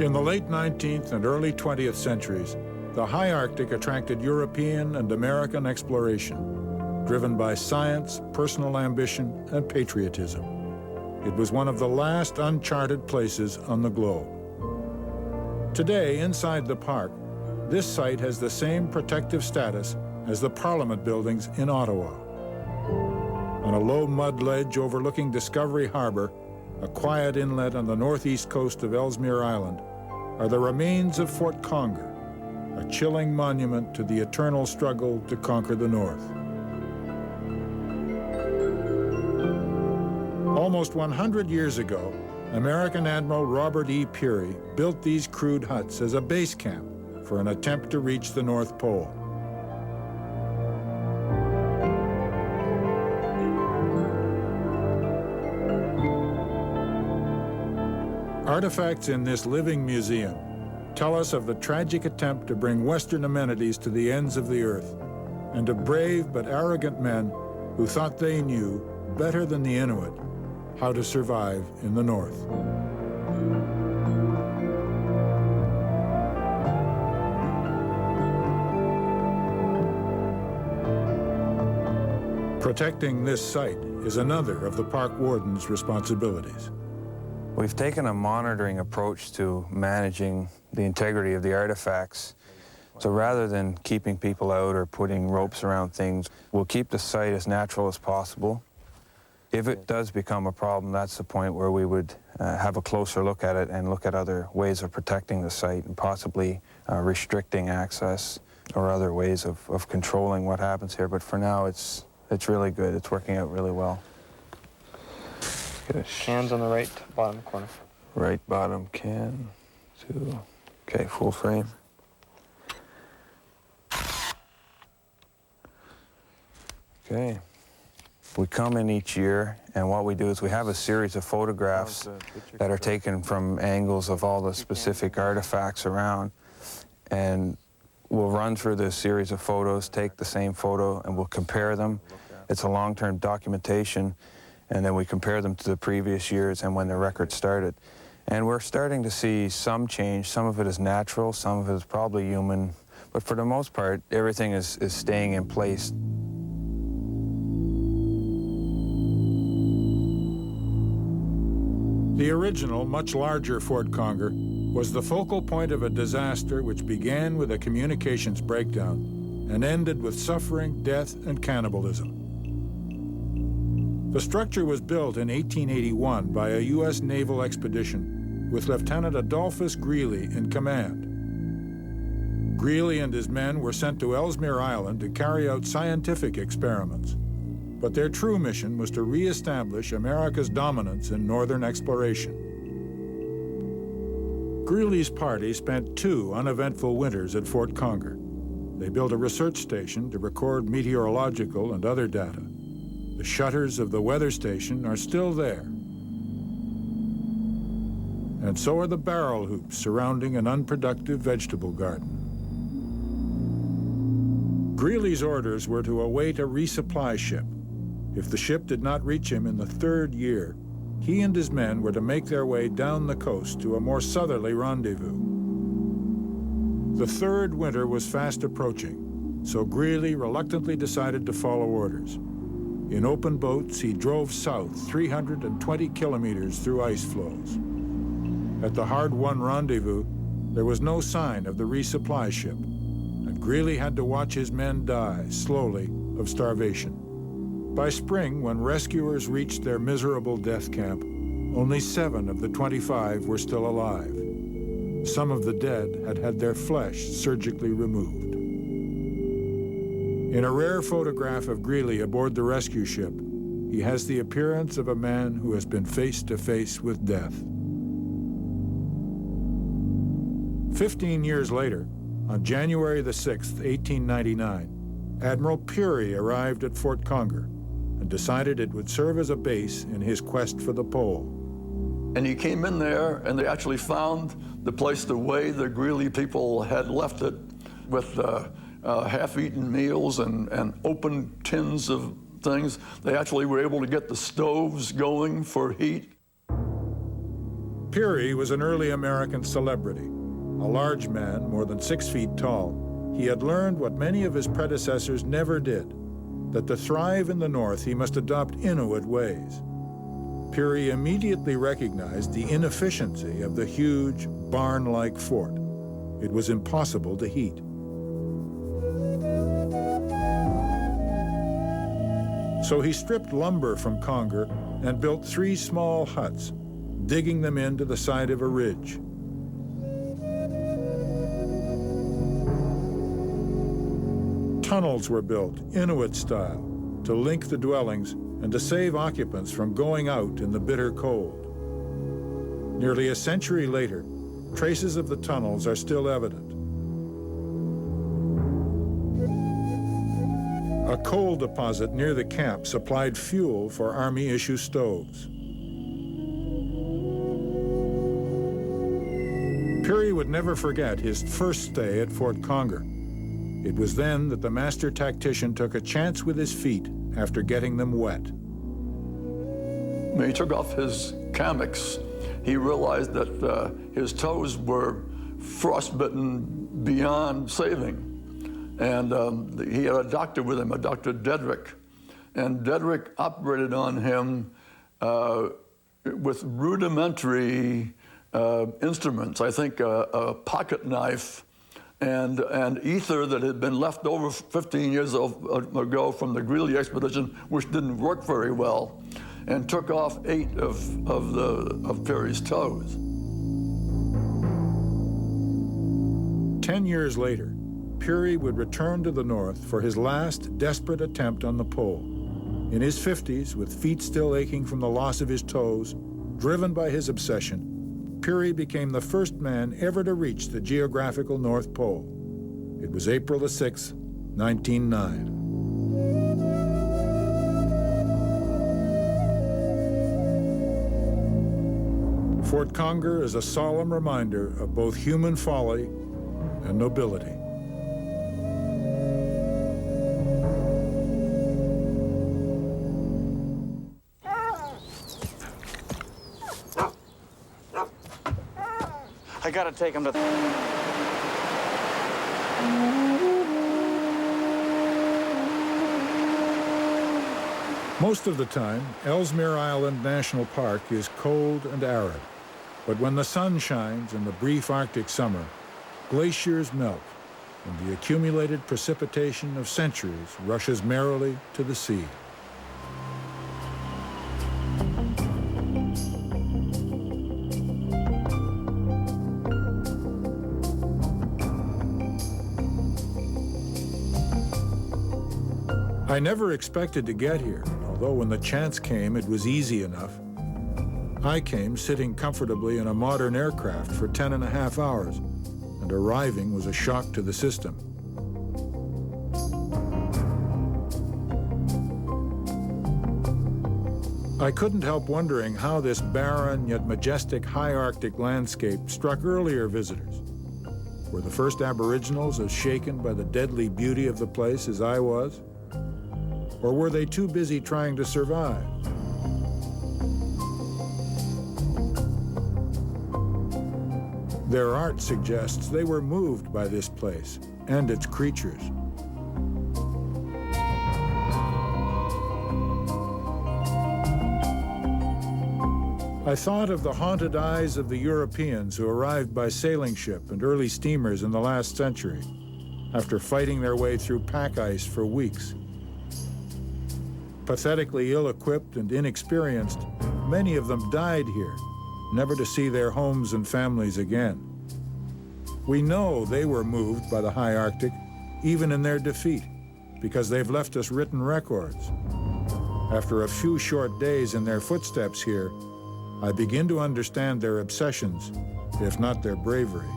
In the late 19th and early 20th centuries, the high Arctic attracted European and American exploration, driven by science, personal ambition, and patriotism. It was one of the last uncharted places on the globe. Today, inside the park, this site has the same protective status as the Parliament buildings in Ottawa. On a low mud ledge overlooking Discovery Harbor, a quiet inlet on the northeast coast of Ellesmere Island, are the remains of Fort Conger, a chilling monument to the eternal struggle to conquer the North. Almost 100 years ago, American Admiral Robert E. Peary built these crude huts as a base camp for an attempt to reach the North Pole. Artifacts in this living museum tell us of the tragic attempt to bring Western amenities to the ends of the earth, and of brave but arrogant men who thought they knew, better than the Inuit, how to survive in the North. Protecting this site is another of the park warden's responsibilities. We've taken a monitoring approach to managing the integrity of the artifacts. So rather than keeping people out or putting ropes around things, we'll keep the site as natural as possible. If it does become a problem, that's the point where we would have a closer look at it and look at other ways of protecting the site and possibly restricting access or other ways of controlling what happens here. But for now, it's really good. It's working out really well. Cans on the right bottom corner. Right bottom can, 2. Okay, full frame. Okay. We come in each year, and what we do is we have a series of photographs that are taken from angles of all the specific artifacts around, and we'll run through this series of photos, take the same photo, and we'll compare them. It's a long-term documentation, and then we compare them to the previous years and when the record started. And we're starting to see some change. Some of it is natural, some of it is probably human, but for the most part, everything is staying in place. The original, much larger Fort Conger was the focal point of a disaster which began with a communications breakdown and ended with suffering, death, and cannibalism. The structure was built in 1881 by a U.S. naval expedition with Lieutenant Adolphus Greely in command. Greely and his men were sent to Ellesmere Island to carry out scientific experiments, but their true mission was to re-establish America's dominance in northern exploration. Greely's party spent 2 uneventful winters at Fort Conger. They built a research station to record meteorological and other data. The shutters of the weather station are still there. And so are the barrel hoops surrounding an unproductive vegetable garden. Greely's orders were to await a resupply ship. If the ship did not reach him in the 3rd year, he and his men were to make their way down the coast to a more southerly rendezvous. The 3rd winter was fast approaching, so Greely reluctantly decided to follow orders. In open boats, he drove south 320 kilometers through ice floes. At the hard-won rendezvous, there was no sign of the resupply ship, and Greely had to watch his men die slowly of starvation. By spring, when rescuers reached their miserable death camp, only 7 of the 25 were still alive. Some of the dead had had their flesh surgically removed. In a rare photograph of Greely aboard the rescue ship, he has the appearance of a man who has been face to face with death. 15 years later, on January the 6th, 1899, Admiral Peary arrived at Fort Conger and decided it would serve as a base in his quest for the pole. And he came in there, and they actually found the place the way the Greely people had left it, with half-eaten meals and open tins of things. They actually were able to get the stoves going for heat. Peary was an early American celebrity. A large man, more than 6 feet tall, he had learned what many of his predecessors never did, that to thrive in the North, he must adopt Inuit ways. Peary immediately recognized the inefficiency of the huge, barn-like fort. It was impossible to heat. So he stripped lumber from conger and built 3 small huts, digging them into the side of a ridge. Tunnels were built, Inuit style, to link the dwellings and to save occupants from going out in the bitter cold. Nearly a century later, traces of the tunnels are still evident. A coal deposit near the camp supplied fuel for Army-issue stoves. Peary would never forget his first stay at Fort Conger. It was then that the master tactician took a chance with his feet after getting them wet. When he took off his kamiks, he realized that his toes were frostbitten beyond saving. And he had a doctor with him, a Dr. Dedrick. And Dedrick operated on him with rudimentary instruments. I think a pocket knife and ether that had been left over 15 years ago from the Greeley expedition, which didn't work very well, and took off 8 of Peary's toes. 10 years later, Peary would return to the North for his last desperate attempt on the pole. In his 50s, with feet still aching from the loss of his toes, driven by his obsession, Peary became the first man ever to reach the geographical North Pole. It was April the 6th, 1909. Fort Conger is a solemn reminder of both human folly and nobility. I gotta take him to... Most of the time, Ellesmere National Park is cold and arid. But when the sun shines in the brief Arctic summer, glaciers melt, and the accumulated precipitation of centuries rushes merrily to the sea. I never expected to get here, although when the chance came, it was easy enough. I came sitting comfortably in a modern aircraft for 10.5 hours, and arriving was a shock to the system. I couldn't help wondering how this barren yet majestic high Arctic landscape struck earlier visitors. Were the first Aboriginals as shaken by the deadly beauty of the place as I was? Or were they too busy trying to survive? Their art suggests they were moved by this place and its creatures. I thought of the haunted eyes of the Europeans who arrived by sailing ship and early steamers in the last century, after fighting their way through pack ice for weeks. Pathetically ill-equipped and inexperienced, many of them died here, never to see their homes and families again. We know they were moved by the high Arctic, even in their defeat, because they've left us written records. After a few short days in their footsteps here, I begin to understand their obsessions, if not their bravery.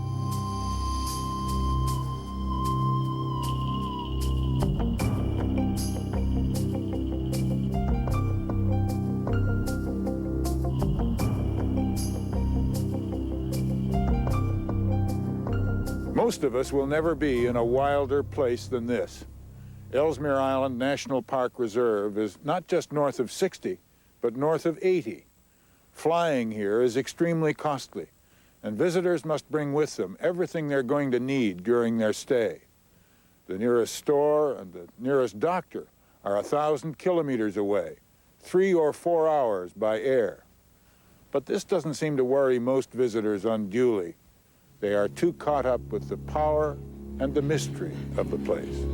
Most of us will never be in a wilder place than this. Ellesmere Island National Park Reserve is not just north of 60, but north of 80. Flying here is extremely costly, and visitors must bring with them everything they're going to need during their stay. The nearest store and the nearest doctor are 1,000 kilometers away, 3 or 4 hours by air. But this doesn't seem to worry most visitors unduly. They are too caught up with the power and the mystery of the place.